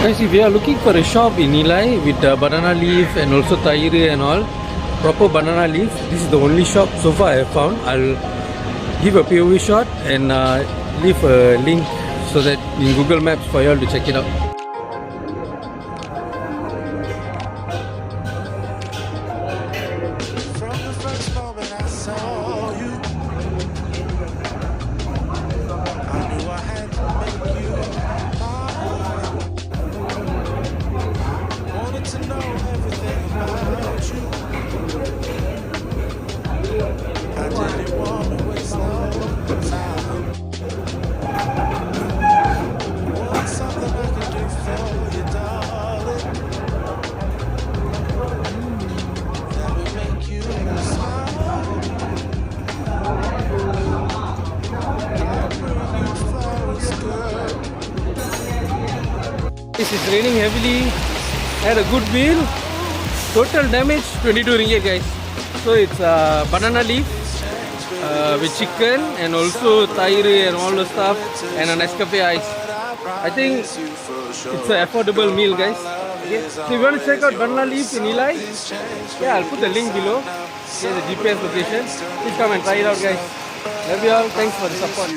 Guys, if you are looking for a shop in Nilai with banana leaf and also tairi and all, proper banana leaf, this is the only shop so far I have found. I'll give a POV shot and leave a link so that in Google Maps for you all to check it out. It's raining heavily. Had a good meal. Total damage 22 ringgit, guys. So it's banana leaf with chicken and also tairi and all the stuff and a Nescafe ice. I think it's an affordable meal, guys. Okay. So if you want to check out banana leaf in Nilai, yeah, I'll put the link below. Here's the GPS location. Please come and try it out, guys. Love you all. Thanks for the support.